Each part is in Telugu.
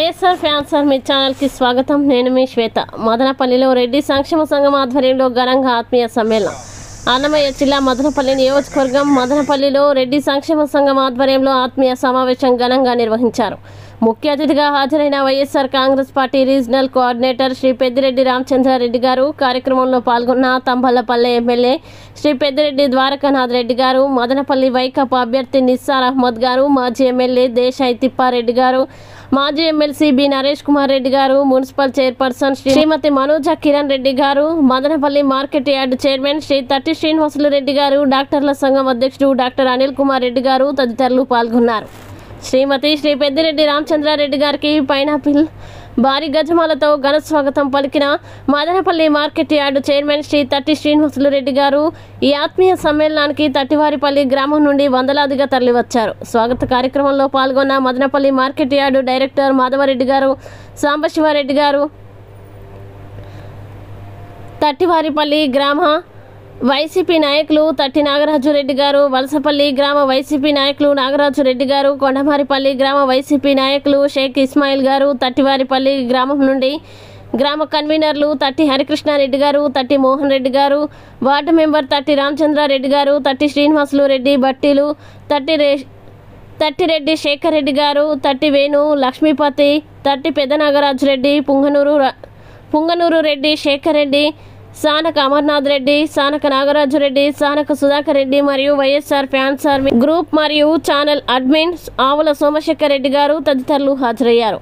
వైఎస్ఆర్ ఫ్యాన్స్ ఆర్మీ ఛానల్కి స్వాగతం. నేను మీ శ్వేత. మదనపల్లిలో రెడ్డి సంక్షేమ సంఘం ఆధ్వర్యంలో ఘనంగా ఆత్మీయ సమ్మేళనం. అన్నమయ్య జిల్లా మదనపల్లి నియోజకవర్గం మదనపల్లిలో రెడ్డి సంక్షేమ సంఘం ఆధ్వర్యంలో ఆత్మీయ సమావేశం ఘనంగా నిర్వహించారు. ముఖ్య అతిథిగా హాజరైన YSR Congress party regional coordinator Shri Peddireddy Ramachandra Reddy గారు, కార్యక్రమంలో పాల్గొన్న తంబళ్లపల్లె ఎమ్మెల్యే శ్రీ పెద్దిరెడ్డి ద్వారకానాథ్ రెడ్డి గారు, మదనపల్లి వైకాపా అభ్యర్థి నిస్సార్ అహ్మద్ గారు, మాజీ ఎమ్మెల్యే దేశాయి తిప్పారెడ్డి గారు, మాజీ ఎమ్మెల్సీ బి నరేష్ కుమార్ రెడ్డి గారు, మున్సిపల్ చైర్పర్సన్ శ్రీమతి మనోజ కిరణ్ రెడ్డి గారు, Madanapalle market yard chairman Shri Thatti Srinivasulu Reddy గారు, డాక్టర్ల సంఘం అధ్యక్షుడు డాక్టర్ అనిల్ కుమార్ రెడ్డి గారు తదితరులు పాల్గొన్నారు. శ్రీమతి శ్రీ పెద్దిరెడ్డి రామచంద్రారెడ్డి గారికి పైనాపిల్ భారీ గజమాలతో ఘన స్వాగతం పలికిన Madanapalle market yard chairman Shri Thatti Srinivasulu Reddy గారు ఈ ఆత్మీయ సమ్మేళనానికి తట్టివారిపల్లి గ్రామం నుండి వందలాదిగా తరలివచ్చారు. స్వాగత కార్యక్రమంలో పాల్గొన్న Madanapalle market yard director Madhava Reddy గారు, సాంబశివారెడ్డి గారు, తట్టివారిపల్లి గ్రామ వైసీపీ నాయకులు తట్టి నాగరాజు రెడ్డి గారు, వలసపల్లి గ్రామ వైసీపీ నాయకులు నాగరాజు రెడ్డి గారు, కొండమారిపల్లి గ్రామ వైసీపీ నాయకులు షేక్ ఇస్మాయిల్ గారు, తట్టివారిపల్లి గ్రామం నుండి గ్రామ కన్వీనర్లు తట్టి హరికృష్ణారెడ్డి గారు, తట్టి మోహన్ రెడ్డి గారు, వార్డు మెంబర్ తట్టి రామచంద్రారెడ్డి గారు, తట్టి శ్రీనివాసులు రెడ్డి బట్టీలు, తట్టిరెడ్డి శేఖర్ రెడ్డి గారు, తట్టి వేణు లక్ష్మీపతి, తట్టి పెద్ద నాగరాజు రెడ్డి, పుంగనూరు రెడ్డి శేఖర్ రెడ్డి, సానక అమర్నాథ్ రెడ్డి, సానక నాగరాజు రెడ్డి, సానక సుధాకర్ రెడ్డి మరియు వైఎస్ఆర్ ఫ్యాన్స్ ఆర్మీ గ్రూప్ మరియు ఛానల్ అడ్మిన్ ఆవుల సోమశేఖర్ రెడ్డి గారు తదితరులు హాజరయ్యారు.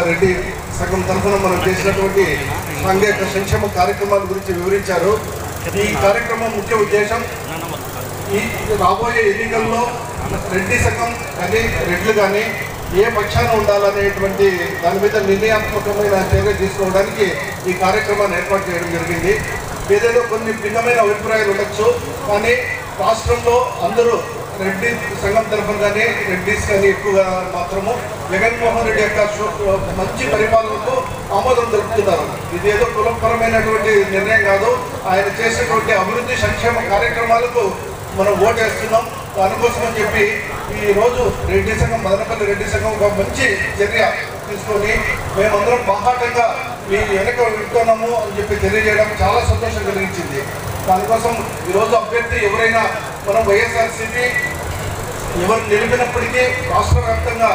రెడ్డి సంఘం తరఫున మనం చేసినటువంటి సాంఘిక సంక్షేమ కార్యక్రమాల గురించి వివరించారు. ఈ కార్యక్రమం ముఖ్య ఉద్దేశం ఈ రాబోయే ఎన్నికల్లో రెడ్డి సంఘం కానీ రెడ్లు కానీ ఏ పక్షాన ఉండాలనేటువంటి దాని మీద నిర్ణయాత్మకమైన చర్య తీసుకోవడానికి ఈ కార్యక్రమాన్ని ఏర్పాటు చేయడం జరిగింది. ఏదేదో కొన్ని భిన్నమైన అభిప్రాయాలు ఉండొచ్చు, కానీ రాష్ట్రంలో అందరూ రెడ్డి సంఘం తరఫున కానీ రెడ్డిస్ కానీ ఎక్కువగా మాత్రము జగన్మోహన్ రెడ్డి యొక్క మంచి పరిపాలనకు ఆమోదం తెలుపుతున్నారు. ఇదేదో కులపరమైనటువంటి నిర్ణయం కాదు, ఆయన చేసేటువంటి అభివృద్ధి సంక్షేమ కార్యక్రమాలకు మనం ఓటేస్తున్నాం. దానికోసమని చెప్పి ఈరోజు రెడ్డి సంఘం మదనపల్లి రెడ్డి సంఘం ఒక మంచి చర్య తీసుకొని మేమందరం బాహాటంగా మీ వెనక వింటున్నాము అని చెప్పి తెలియజేయడం చాలా సంతోషం కలిగించింది. దానికోసం ఈరోజు అభ్యర్థి ఎవరైనా మనం వైఎస్ఆర్సీపీ ఎవరు నిలిపినప్పటికీ రాష్ట్ర వ్యాప్తంగా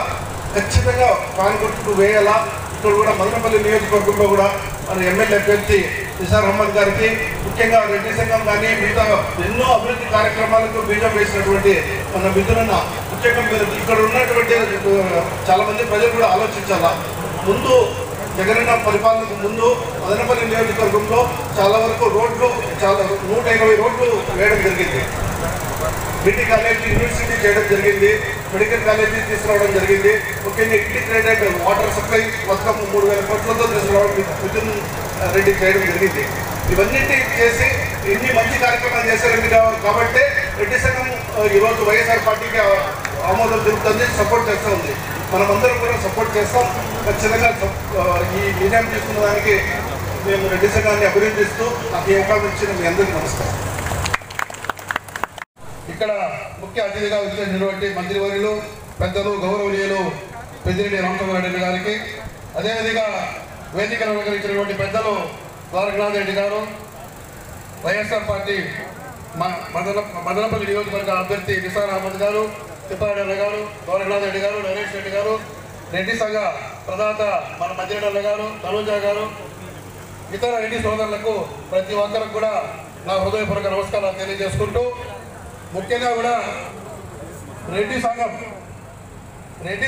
ఖచ్చితంగా ఫ్యాన్ గుర్తుకు వేయాలా. ఇక్కడ కూడా మదనపల్లి నియోజకవర్గంలో కూడా మన ఎమ్మెల్యే అభ్యర్థి నిసార్ అహ్మద్ గారికి, ముఖ్యంగా రెడ్డి సంఘం కానీ మిగతా ఎన్నో అభివృద్ధి కార్యక్రమాలకు బీజం వేసినటువంటి మన మిత్రులన్న, ముఖ్యంగా మీరు ఇక్కడ ఉన్నటువంటి చాలా మంది ప్రజలు కూడా ఆలోచించాలా. ముందు జగనన్న పరిపాలనకు ముందు మదనపల్లి నియోజకవర్గంలో చాలా వరకు రోడ్లు 120 రోడ్లు వేయడం జరిగింది. బీటీ కాలేజీ యూనివర్సిటీ చేయడం జరిగింది, మెడికల్ కాలేజీ తీసుకురావడం జరిగింది. ముఖ్యంగా ఇంటిగ్రేటెడ్ వాటర్ సప్లై మొత్తం 3000 కోట్లతో తీసుకురావడం మిథున్ రెడ్డి చేయడం జరిగింది. ఇవన్నింటి చేసి ఇన్ని మంచి కార్యక్రమాలు చేశారండి. కాబట్టి రెడ్డి సంఘం ఈరోజు వైఎస్ఆర్ పార్టీకి ఆమోదం తెలుపుతుంది, సపోర్ట్ చేస్తూ ఉంది. మనమందరం కూడా సపోర్ట్ చేస్తాం. ఖచ్చితంగా ఈ నిర్ణయం తీసుకున్న దానికి మేము రెడ్డి సంఘాన్ని అభినందిస్తూ నాకు ఈ అవకాశం ఇచ్చిన మీ అందరికీ నమస్కారం. ఇక్కడ ముఖ్య అతిథిగా వచ్చినటువంటి మంత్రివర్యులు, పెద్దలు, గౌరవనీయులు పెద్దిరెడ్డి రామచంద్రారెడ్డి గారికి, అదేవిధంగా వేదికను అలంకరించినటువంటి పెద్దలు ద్వారకనాథ్ రెడ్డి గారు, వైఎస్ఆర్ పార్టీ మదనపల్లి నియోజకవర్గ అభ్యర్థి నిసార్ అహ్మద్ గారు, తిప్పారెడ్డి గారు, ద్వారకనాథ్ రెడ్డి గారు, నరేష్ రెడ్డి గారు, రెడ్డి సంఘ ప్రదాత మన మధ్యరెడ్డి గారు, తనూజ గారు, ఇతర రెడ్డి సోదరులకు ప్రతి ఒక్కరికి కూడా నా హృదయపూర్వక నమస్కారాలు తెలియజేసుకుంటూ, ముఖ్యంగా కూడా రెడ్డి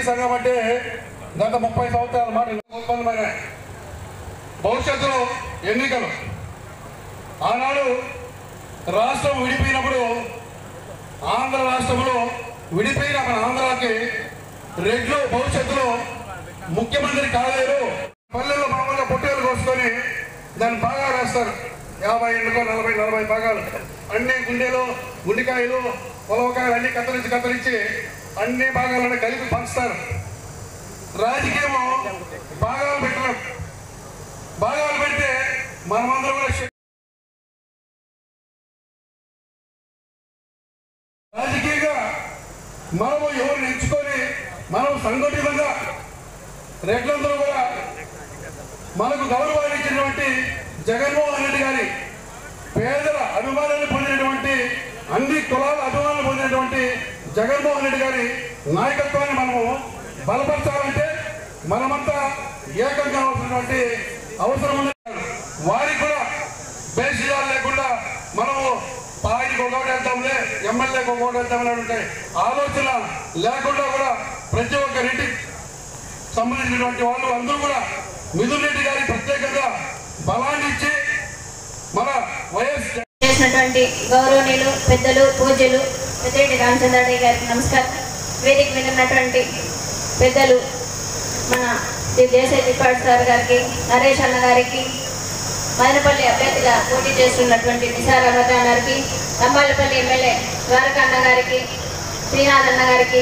సంఘం అంటే గత 30 సంవత్సరాల మాట ఉత్పన్నమైన భవిష్యత్తులో ఎన్నికలు. ఆనాడు రాష్ట్రం విడిపోయినప్పుడు, ఆంధ్ర రాష్ట్రంలో విడిపోయిన మన ఆంధ్రాకి రెడ్లు భవిష్యత్తులో ముఖ్యమంత్రి కాలేరు. పల్లెల్లో మామూలుగా పొట్టేలు కోసుకొని దాన్ని బాగా వేస్తారు, 50 ఏళ్ళకో 40 భాగాలు. అన్ని గుండెకాయలు, పొలవకాయలు అన్ని కత్తిరించి అన్ని భాగాలను కలిపి పంచుతారు. రాజకీయము భాగాలు పెట్టడం, భాగాలు పెడితే మనమందరం కూడా రాజకీయంగా మనము ఎవరిని ఎంచుకొని మనం సంఘటితంగా రెడ్లందరూ కూడా మనకు గౌరవాన్ని ఇచ్చినటువంటి జగన్మోహన్ రెడ్డి గారి పేదల అభిమానాన్ని పొందినటువంటి, అన్ని కులాల అభిమానాలు పొందినటువంటి జగన్మోహన్ రెడ్డి గారి నాయకత్వాన్ని మనము బలపరచాలంటే మనమంతా ఏకం కావాల్సినటువంటి అవసరం ఉంది. వారికి కూడా బేసిజాలు లేకుండా మనము పార్టీకి ఒకటి వెళ్తాంలే, ఎమ్మెల్యేకి ఒకటి వెళ్తామనే ఆలోచన లేకుండా కూడా ప్రతి ఒక్క రెడ్డి సంబంధించినటువంటి వాళ్ళు అందరూ కూడా మిథున్ రెడ్డి గారి ప్రత్యేకంగా బలాన్ని ఇచ్చి మన వైఎస్ చేసినటువంటి గౌరవనీయులు పెద్దలు పూజ్యులు పెద్దిరెడ్డి రామచంద్రారెడ్డి గారికి నమస్కారం. వేదిక మీద ఉన్నటువంటి పెద్దలు మన దేశాయ్ తిప్పాడు సార్ గారికి, నరేష్ అన్న గారికి, మదనపల్లి అభ్యర్థిగా పోటీ చేస్తున్నటువంటి నిసార్ అహ్మద్ గారికి, తంబాలపల్లి ఎమ్మెల్యే ద్వారకా అన్న గారికి, శ్రీనాథ్ అన్న గారికి,